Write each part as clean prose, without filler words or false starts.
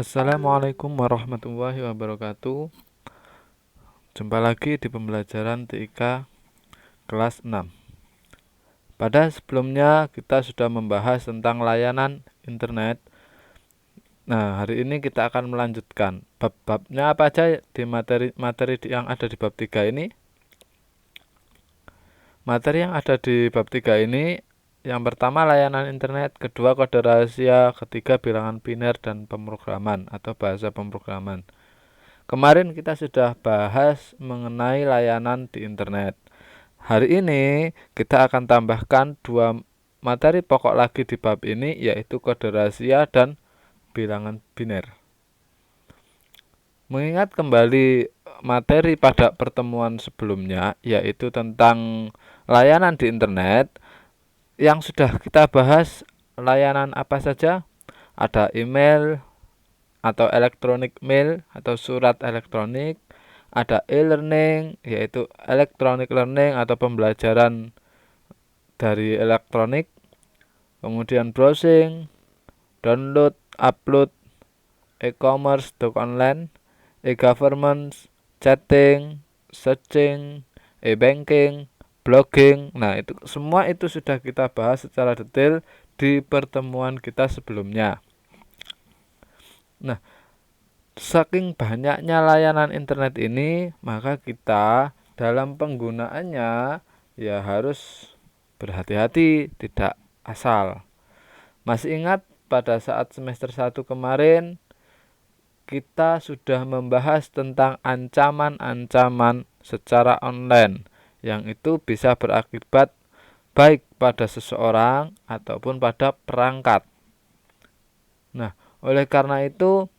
Assalamualaikum warahmatullahi wabarakatuh. Jumpa lagi di pembelajaran TIK kelas 6. Pada sebelumnya kita sudah membahas tentang layanan internet. Nah, hari ini kita akan melanjutkan. Bab-babnya apa aja di materi yang ada di bab 3 ini? Materi yang ada di bab 3 ini, yang pertama layanan internet, kedua kode rahasia, ketiga bilangan biner dan pemrograman atau bahasa pemrograman. Kemarin kita sudah bahas mengenai layanan di internet. Hari ini kita akan tambahkan dua materi pokok lagi di bab ini, yaitu kode rahasia dan bilangan biner. Mengingat kembali materi pada pertemuan sebelumnya, yaitu tentang layanan di internet, yang sudah kita bahas layanan apa saja? Ada email atau electronic mail atau surat elektronik, ada e-learning yaitu electronic learning atau pembelajaran dari elektronik, kemudian browsing, download, upload, e-commerce, toko online, e-government, chatting, searching, e-banking, blogging. Nah, itu semua itu sudah kita bahas secara detail di pertemuan kita sebelumnya. Nah, saking banyaknya layanan internet ini, maka kita dalam penggunaannya ya harus berhati-hati, tidak asal. Masih ingat pada saat semester 1 kemarin kita sudah membahas tentang ancaman-ancaman secara online yang itu bisa berakibat baik pada seseorang ataupun pada perangkat. Nah, oleh karena itu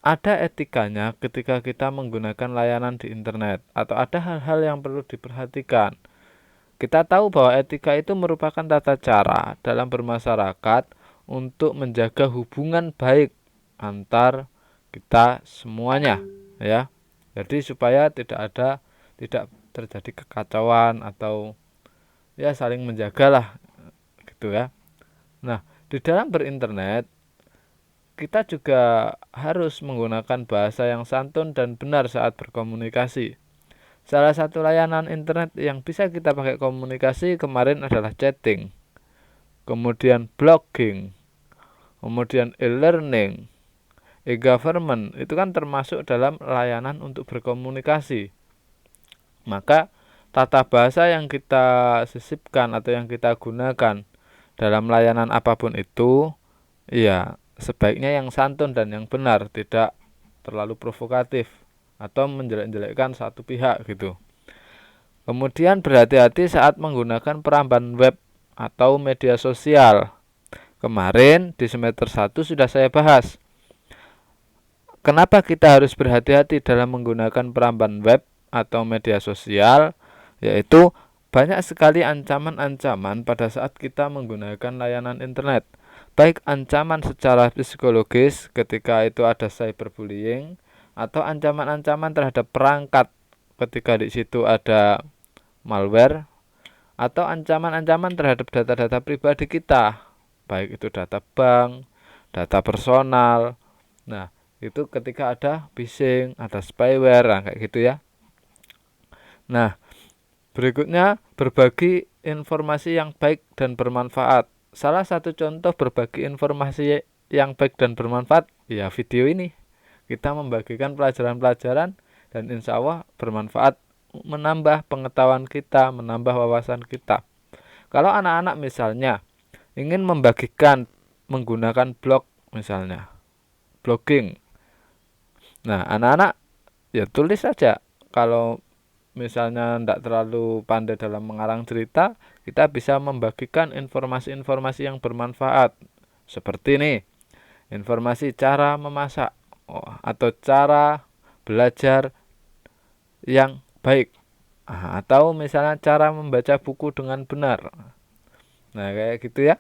ada etikanya ketika kita menggunakan layanan di internet atau ada hal-hal yang perlu diperhatikan. Kita tahu bahwa etika itu merupakan tata cara dalam bermasyarakat untuk menjaga hubungan baik antar kita semuanya, ya. Jadi supaya tidak terjadi kekacauan atau ya saling menjagalah gitu ya. Nah, di dalam berinternet kita juga harus menggunakan bahasa yang santun dan benar saat berkomunikasi. Salah satu layanan internet yang bisa kita pakai komunikasi kemarin adalah chatting, kemudian blogging, kemudian e-learning, e-government, itu kan termasuk dalam layanan untuk berkomunikasi. Maka tata bahasa yang kita sisipkan atau yang kita gunakan dalam layanan apapun itu, ya sebaiknya yang santun dan yang benar, tidak terlalu provokatif atau menjelek-jelekkan satu pihak gitu. Kemudian berhati-hati saat menggunakan peramban web atau media sosial. Kemarin di semester 1 sudah saya bahas. Kenapa kita harus berhati-hati dalam menggunakan peramban web atau media sosial? Yaitu banyak sekali ancaman-ancaman pada saat kita menggunakan layanan internet. Baik ancaman secara psikologis ketika itu ada cyberbullying atau ancaman-ancaman terhadap perangkat ketika di situ ada malware atau ancaman-ancaman terhadap data-data pribadi kita, baik itu data bank, data personal. Nah, itu ketika ada phishing, ada spyware, nah, kayak gitu ya. Nah, berikutnya berbagi informasi yang baik dan bermanfaat. Salah satu contoh berbagi informasi yang baik dan bermanfaat ya video ini. Kita membagikan pelajaran-pelajaran dan insya Allah bermanfaat, menambah pengetahuan kita, menambah wawasan kita. Kalau anak-anak misalnya ingin membagikan menggunakan blog misalnya, blogging. Nah, anak-anak ya tulis saja. Kalau misalnya tidak terlalu pandai dalam mengarang cerita, kita bisa membagikan informasi-informasi yang bermanfaat. Seperti ini, informasi cara memasak atau cara belajar yang baik. Atau misalnya cara membaca buku dengan benar. Nah, kayak gitu ya.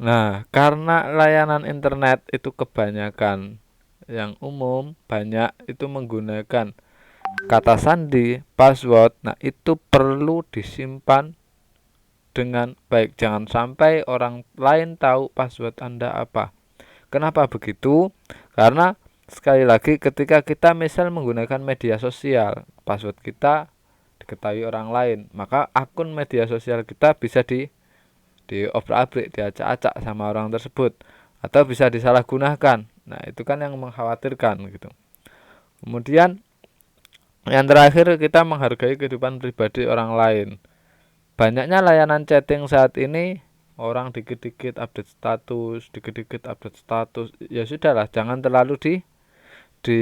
Nah, karena layanan internet itu kebanyakan yang umum, banyak itu menggunakan kata sandi, password. Nah, itu perlu disimpan dengan baik. Jangan sampai orang lain tahu password Anda apa. Kenapa begitu? Karena sekali lagi ketika kita misal menggunakan media sosial, password kita diketahui orang lain, maka akun media sosial kita bisa diobrak-abrik, diacak-acak sama orang tersebut, atau bisa disalahgunakan. Nah, itu kan yang mengkhawatirkan gitu. Kemudian yang terakhir, kita menghargai kehidupan pribadi orang lain. Banyaknya layanan chatting saat ini, orang dikit-dikit update status, dikit-dikit update status. Ya sudahlah, jangan terlalu di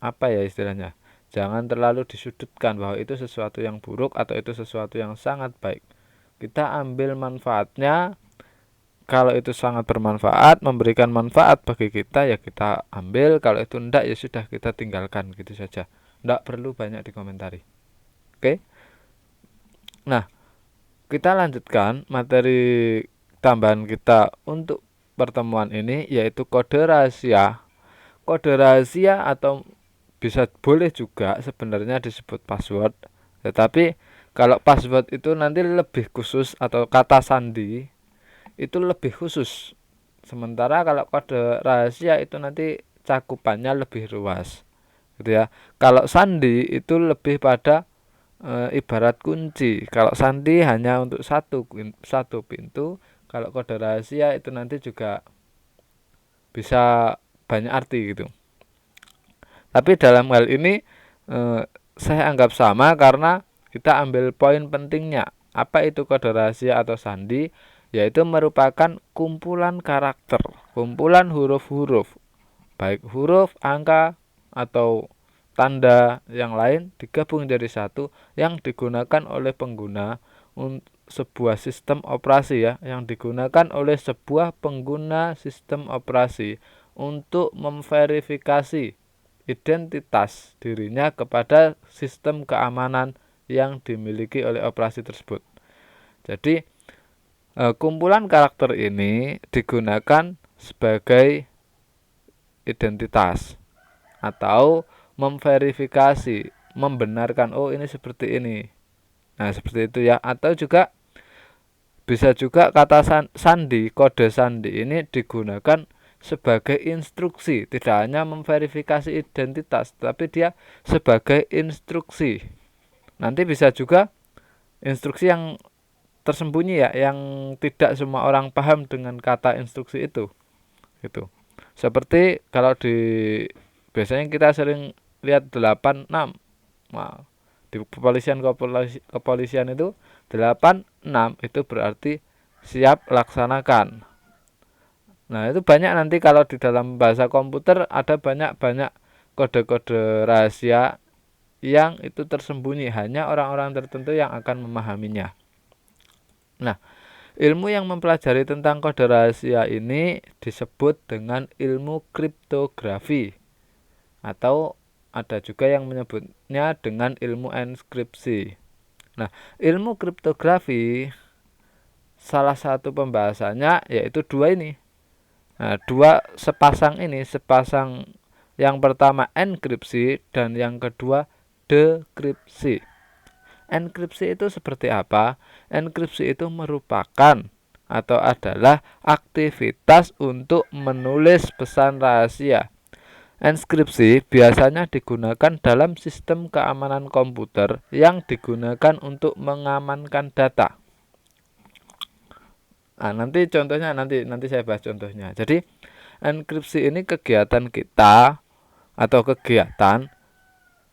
apa ya istilahnya? Jangan terlalu disudutkan bahwa itu sesuatu yang buruk atau itu sesuatu yang sangat baik. Kita ambil manfaatnya. Kalau itu sangat bermanfaat, memberikan manfaat bagi kita, ya kita ambil. Kalau itu enggak, ya sudah, kita tinggalkan gitu saja. Enggak perlu banyak dikomentari. Oke. Nah, kita lanjutkan materi tambahan kita untuk pertemuan ini, yaitu kode rahasia. Kode rahasia atau boleh juga sebenarnya disebut password. Tetapi kalau password itu nanti lebih khusus, atau kata sandi itu lebih khusus. Sementara kalau kode rahasia itu nanti cakupannya lebih luas, gitu ya. Kalau sandi itu lebih pada ibarat kunci. Kalau sandi hanya untuk satu pintu. Kalau kode rahasia itu nanti juga bisa banyak arti gitu. Tapi dalam hal ini saya anggap sama, karena kita ambil poin pentingnya. Apa itu kode rahasia atau sandi? Yaitu merupakan kumpulan karakter, kumpulan huruf-huruf, baik huruf, angka, atau tanda yang lain digabung jadi satu, yang digunakan oleh pengguna sebuah sistem operasi, ya, yang digunakan oleh sebuah pengguna sistem operasi untuk memverifikasi identitas dirinya kepada sistem keamanan yang dimiliki oleh operasi tersebut. Jadi kumpulan karakter ini digunakan sebagai identitas atau memverifikasi, membenarkan, oh ini seperti ini. Nah, seperti itu ya. Atau juga bisa juga kata sandi, kode sandi ini digunakan sebagai instruksi, tidak hanya memverifikasi identitas, tapi dia sebagai instruksi. Nanti bisa juga instruksi yang tersembunyi, ya, yang tidak semua orang paham dengan kata instruksi itu. Gitu. Seperti kalau biasanya kita sering lihat 86. Nah, di kepolisian itu 86 itu berarti siap laksanakan. Nah, itu banyak nanti kalau di dalam bahasa komputer ada banyak kode-kode rahasia yang itu tersembunyi, hanya orang-orang tertentu yang akan memahaminya. Nah, ilmu yang mempelajari tentang kode rahasia ini disebut dengan ilmu kriptografi, atau ada juga yang menyebutnya dengan ilmu enskripsi. Nah, ilmu kriptografi salah satu pembahasannya yaitu dua ini. Nah, dua sepasang ini, sepasang yang pertama enkripsi dan yang kedua dekripsi. Enkripsi itu seperti apa? Enkripsi itu merupakan atau adalah aktivitas untuk menulis pesan rahasia. Enskripsi biasanya digunakan dalam sistem keamanan komputer yang digunakan untuk mengamankan data. Nah, nanti contohnya nanti saya bahas contohnya. Jadi, enkripsi ini kegiatan kita atau kegiatan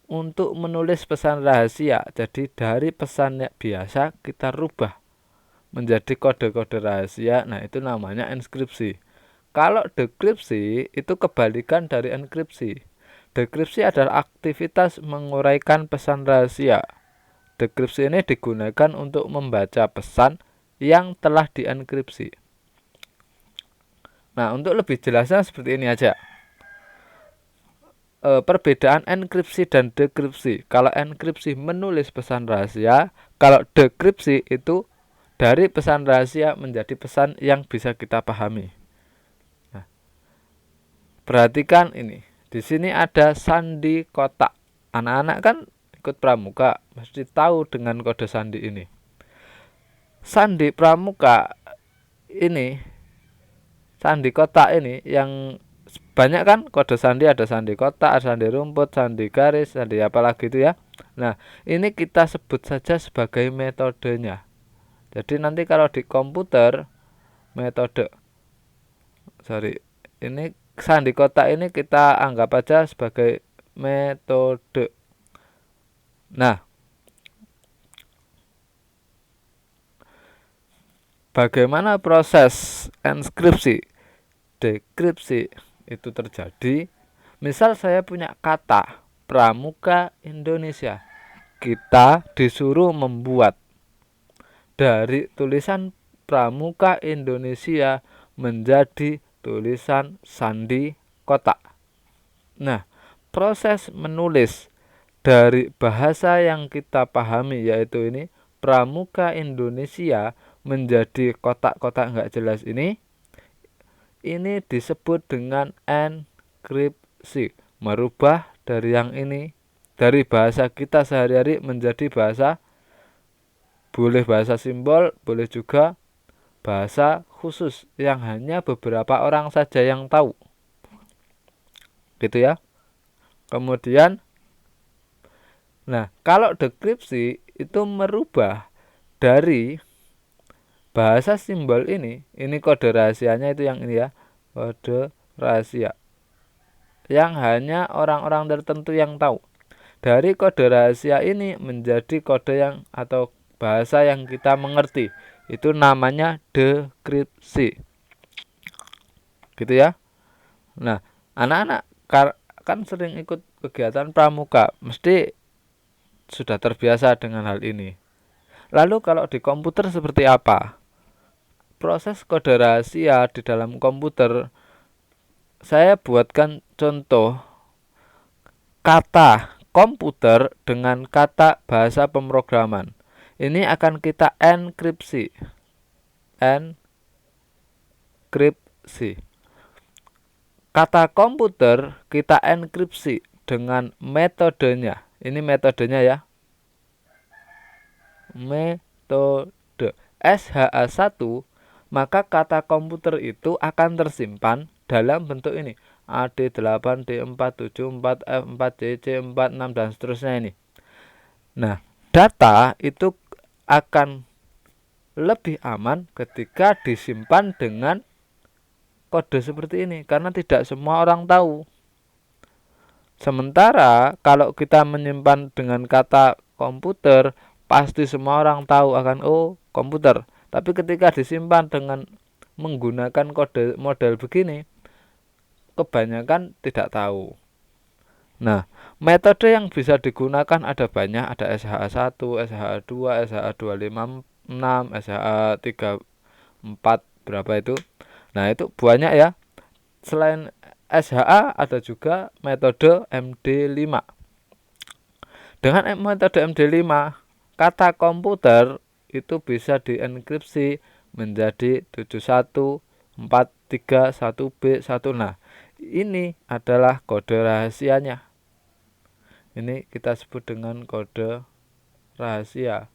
untuk menulis pesan rahasia. Jadi dari pesan biasa kita rubah menjadi kode-kode rahasia. Nah, itu namanya enskripsi. Kalau dekripsi itu kebalikan dari enkripsi. Dekripsi adalah aktivitas menguraikan pesan rahasia. Dekripsi ini digunakan untuk membaca pesan yang telah dienkripsi. Nah, untuk lebih jelasnya seperti ini aja. Perbedaan enkripsi dan dekripsi. Kalau enkripsi menulis pesan rahasia, kalau dekripsi itu dari pesan rahasia menjadi pesan yang bisa kita pahami. Nah, perhatikan ini. Di sini ada sandi kotak. Anak-anak kan ikut pramuka, mesti tahu dengan kode sandi ini. sandi pramuka ini, sandi kotak ini yang banyak kan kode sandi, ada sandi kotak, ada sandi rumput, sandi garis, sandi apalagi itu ya. Nah, ini kita sebut saja sebagai metodenya. Jadi nanti kalau di komputer metode, sorry, ini sandi kotak ini kita anggap aja sebagai metode. Nah, bagaimana proses enskripsi, dekripsi itu terjadi? Misal saya punya kata Pramuka Indonesia, kita disuruh membuat dari tulisan Pramuka Indonesia menjadi tulisan sandi kotak. Nah, proses menulis dari bahasa yang kita pahami yaitu ini Pramuka Indonesia menjadi kotak-kotak nggak jelas ini disebut dengan enkripsi. Merubah dari yang ini, dari bahasa kita sehari-hari menjadi bahasa, boleh bahasa simbol, boleh juga bahasa khusus yang hanya beberapa orang saja yang tahu. Gitu ya. Kemudian, nah kalau dekripsi itu merubah dari bahasa simbol ini kode rahasianya itu yang ini ya, kode rahasia yang hanya orang-orang tertentu yang tahu. Dari kode rahasia ini menjadi kode yang atau bahasa yang kita mengerti. Itu namanya dekripsi. Gitu ya. Nah, anak-anak kan sering ikut kegiatan pramuka, mesti sudah terbiasa dengan hal ini. Lalu kalau di komputer seperti apa? Proses kode rahasia di dalam komputer, saya buatkan contoh kata komputer dengan kata bahasa pemrograman. Ini akan kita enkripsi. Enkripsi. Kata komputer kita enkripsi dengan metodenya. Ini metodenya ya. Metode SHA-1, maka kata komputer itu akan tersimpan dalam bentuk ini. AD8, D4, 74, F4, CC, 4, 6 dan seterusnya ini. Nah, data itu akan lebih aman ketika disimpan dengan kode seperti ini karena tidak semua orang tahu. Sementara kalau kita menyimpan dengan kata komputer, pasti semua orang tahu akan komputer. Tapi ketika disimpan dengan menggunakan kode model begini, kebanyakan tidak tahu. Nah, metode yang bisa digunakan ada banyak, ada SHA-1, SHA-2, SHA-256, SHA-34, berapa itu? Nah, itu banyak ya. Selain SHA ada juga metode MD5. Dengan metode MD5, kata komputer itu bisa dienkripsi menjadi 71431B1. Nah, ini adalah kode rahasianya. Ini kita sebut dengan kode rahasia.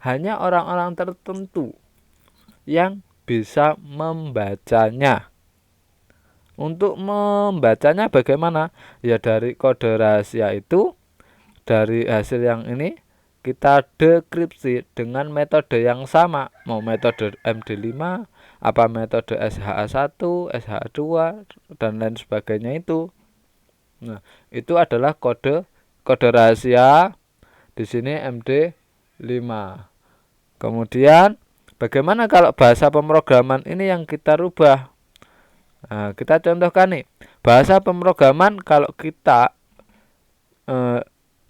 Hanya orang-orang tertentu yang bisa membacanya. Untuk membacanya bagaimana? Ya dari kode rahasia itu, dari hasil yang ini kita dekripsi dengan metode yang sama. Mau metode MD5, apa metode SHA-1, SHA-2 dan lain sebagainya itu. Nah, itu adalah kode rahasia di sini MD5. Kemudian bagaimana kalau bahasa pemrograman ini yang kita rubah? Nah, kita contohkan nih. Bahasa pemrograman kalau kita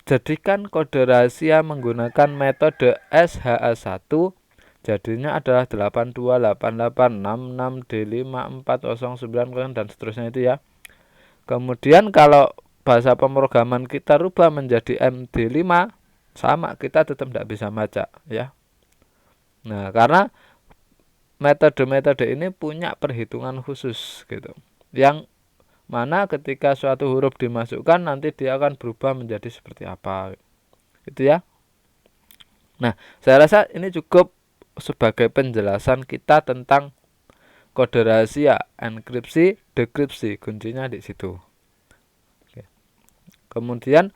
jadikan kode rahasia menggunakan metode SHA-1, jadinya adalah 828866D5409 dan seterusnya itu ya. Kemudian kalau bahasa pemrograman kita rubah menjadi MD5, sama, kita tetap tidak bisa baca ya. Nah, karena metode-metode ini punya perhitungan khusus gitu. Yang mana ketika suatu huruf dimasukkan nanti dia akan berubah menjadi seperti apa. Itu ya. Nah, saya rasa ini cukup sebagai penjelasan kita tentang kode rahasia, enkripsi, dekripsi, kuncinya di situ. Oke. Kemudian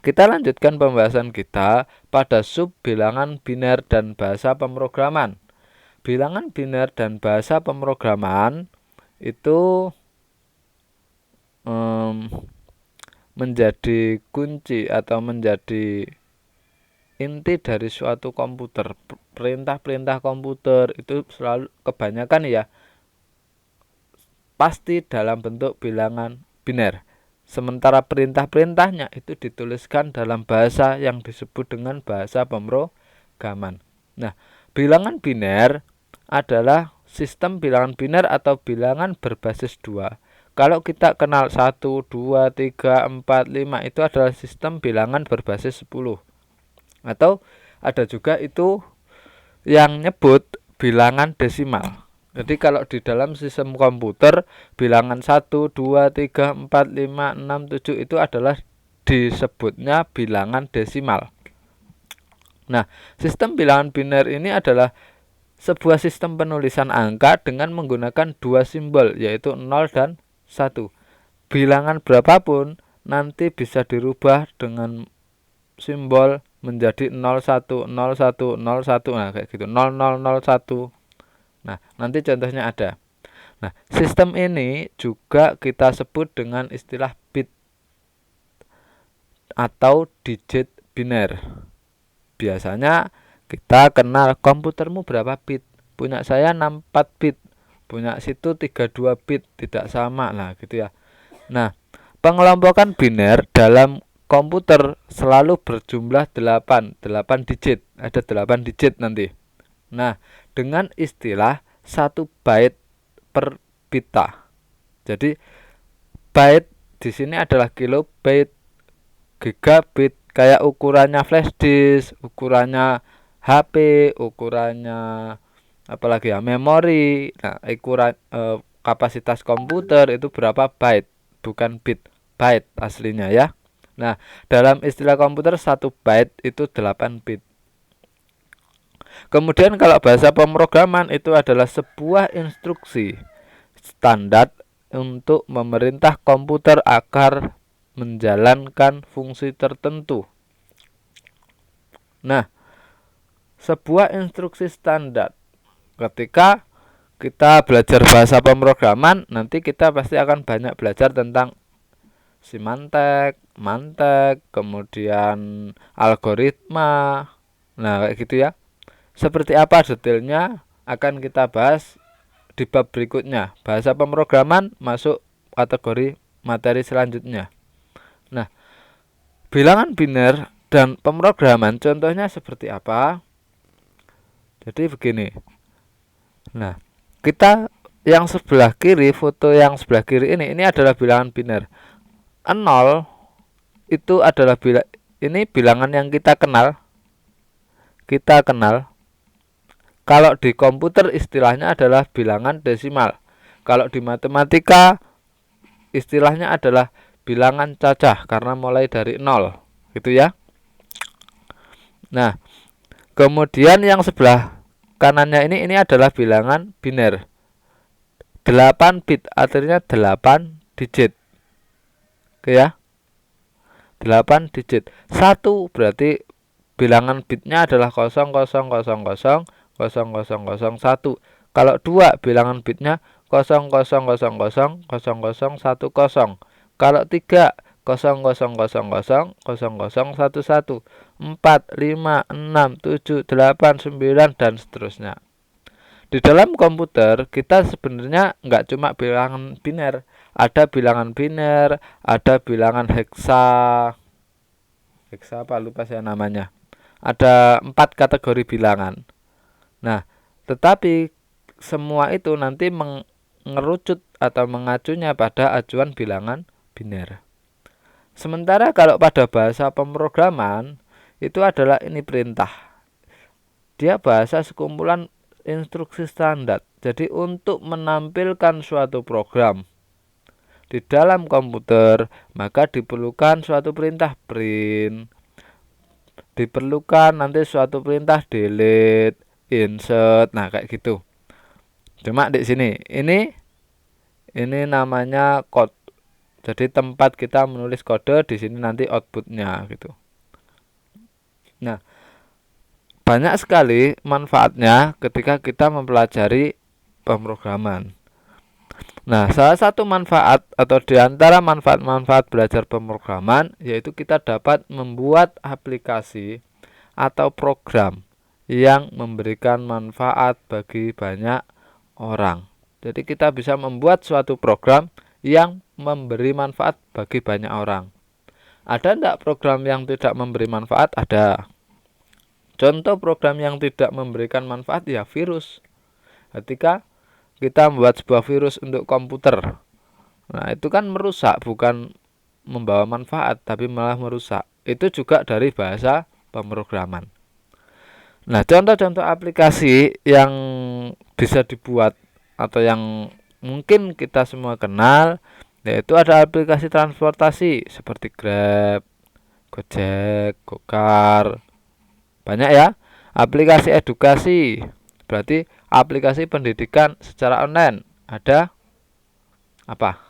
kita lanjutkan pembahasan kita pada sub bilangan biner dan bahasa pemrograman. Bilangan biner dan bahasa pemrograman itu menjadi kunci atau menjadi inti dari suatu komputer. Perintah-perintah komputer itu selalu kebanyakan ya pasti dalam bentuk bilangan biner. Sementara perintah-perintahnya itu dituliskan dalam bahasa yang disebut dengan bahasa pemrograman. Nah, bilangan biner adalah sistem bilangan biner atau bilangan berbasis 2. Kalau kita kenal 1, 2, 3, 4, 5 itu adalah sistem bilangan berbasis 10. Atau ada juga itu yang nyebut bilangan desimal. Jadi kalau di dalam sistem komputer bilangan 1, 2, 3, 4, 5, 6, 7 itu adalah disebutnya bilangan desimal. Nah, sistem bilangan biner ini adalah sebuah sistem penulisan angka dengan menggunakan dua simbol yaitu 0 dan 1. Bilangan berapapun nanti bisa dirubah dengan simbol menjadi 01, 01, 01. Nah, kayak gitu. 0001. Nah, nanti contohnya ada. Nah, sistem ini juga kita sebut dengan istilah bit atau digit biner. Biasanya kita kenal komputermu berapa bit. Punya saya 64 bit. Punya situ 32 bit. Tidak sama lah gitu ya. Nah, pengelompokan biner dalam komputer selalu berjumlah 8 digit. Ada 8 digit nanti. Nah, dengan istilah 1 byte per pita. Jadi byte di sini adalah kilobyte, gigabit, kayak ukurannya flash disk, ukurannya HP, ukurannya apalagi ya memori. Nah, ukuran kapasitas komputer itu berapa byte, bukan bit, byte aslinya ya. Nah, dalam istilah komputer 1 byte itu 8 bit. Kemudian kalau bahasa pemrograman itu adalah sebuah instruksi standar untuk memerintah komputer agar menjalankan fungsi tertentu. Nah, sebuah instruksi standar ketika kita belajar bahasa pemrograman, nanti kita pasti akan banyak belajar tentang simantek, mantek, kemudian algoritma. Nah, kayak gitu ya. Seperti apa detailnya akan kita bahas di bab berikutnya. Bahasa pemrograman masuk kategori materi selanjutnya. Nah, bilangan biner dan pemrograman contohnya seperti apa? Jadi begini. Nah, kita yang sebelah kiri, foto yang sebelah kiri ini adalah bilangan biner. 0 itu adalah ini bilangan yang kita kenal. Kalau di komputer istilahnya adalah bilangan desimal. Kalau di matematika istilahnya adalah bilangan cacah karena mulai dari 0, gitu ya. Nah, kemudian yang sebelah kanannya ini adalah bilangan biner. 8 bit artinya 8 digit. Oke ya. 8 digit. 1 berarti bilangan bitnya adalah 0000 0001. Kalau 2 bilangan bitnya 0000 0010. Kalau 3 0000 4, 5, 6, 7, 8, 9 dan seterusnya. Di dalam komputer kita sebenarnya nggak cuma bilangan biner, ada bilangan biner, ada bilangan heksa apa lupa saya namanya. Ada 4 kategori bilangan. Nah, tetapi semua itu nanti mengerucut atau mengacunya pada acuan bilangan biner. Sementara kalau pada bahasa pemrograman itu adalah ini perintah. Dia bahasa sekumpulan instruksi standar. Jadi untuk menampilkan suatu program di dalam komputer maka diperlukan suatu perintah print, diperlukan nanti suatu perintah delete, insert, nah kayak gitu. Cuma di sini ini namanya code. Jadi tempat kita menulis kode, di sini nanti outputnya gitu. Nah, banyak sekali manfaatnya ketika kita mempelajari pemrograman. Nah, salah satu manfaat atau di antara manfaat-manfaat belajar pemrograman yaitu kita dapat membuat aplikasi atau program yang memberikan manfaat bagi banyak orang. Jadi kita bisa membuat suatu program yang memberi manfaat bagi banyak orang. Ada tidak program yang tidak memberi manfaat? Ada. Contoh program yang tidak memberikan manfaat ya virus. Ketika kita membuat sebuah virus untuk komputer, nah itu kan merusak, bukan membawa manfaat tapi malah merusak. Itu juga dari bahasa pemrograman. Nah, contoh-contoh aplikasi yang bisa dibuat atau yang mungkin kita semua kenal, yaitu ada aplikasi transportasi seperti Grab, Gojek, Gokar, banyak ya. Aplikasi edukasi, berarti aplikasi pendidikan secara online. Ada apa?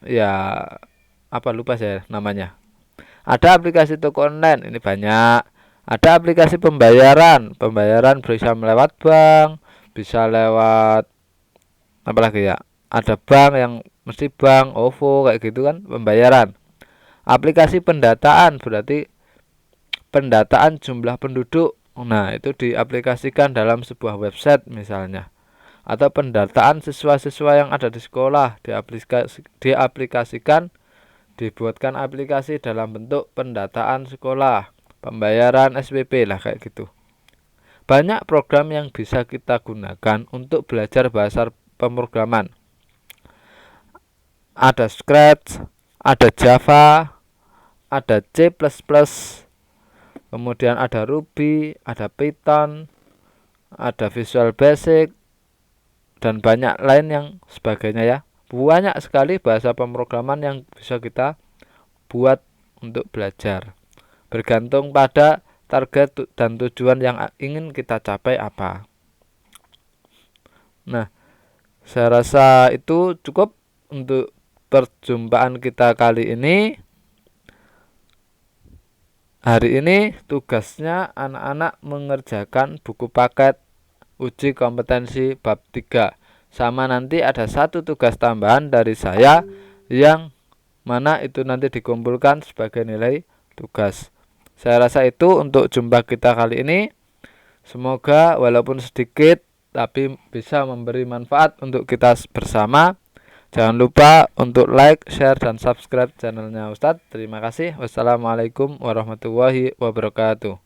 Ya, apa lupa saya namanya. Ada aplikasi toko online, ini banyak. Ada aplikasi pembayaran, pembayaran bisa lewat bank, bisa lewat apa lagi ya? Ada bank yang mesti bank, OVO kayak gitu kan, pembayaran. Aplikasi pendataan berarti pendataan jumlah penduduk. Nah, itu diaplikasikan dalam sebuah website misalnya. Atau pendataan siswa-siswa yang ada di sekolah diaplikasikan, dibuatkan aplikasi dalam bentuk pendataan sekolah, pembayaran SPP lah kayak gitu. Banyak program yang bisa kita gunakan untuk belajar bahasa pemrograman. Ada Scratch, ada Java, ada C++, kemudian ada Ruby, ada Python, ada Visual Basic, dan banyak lain yang sebagainya ya. Banyak sekali bahasa pemrograman yang bisa kita buat untuk belajar. Bergantung pada target dan tujuan yang ingin kita capai apa. Nah, saya rasa itu cukup untuk perjumpaan kita kali ini. Hari ini tugasnya anak-anak mengerjakan buku paket uji kompetensi bab 3. Sama nanti ada satu tugas tambahan dari saya yang mana itu nanti dikumpulkan sebagai nilai tugas. Saya rasa itu untuk jumpa kita kali ini. Semoga walaupun sedikit tapi bisa memberi manfaat untuk kita bersama. Jangan lupa untuk like, share, dan subscribe channelnya Ustadz. Terima kasih. Wassalamualaikum warahmatullahi wabarakatuh.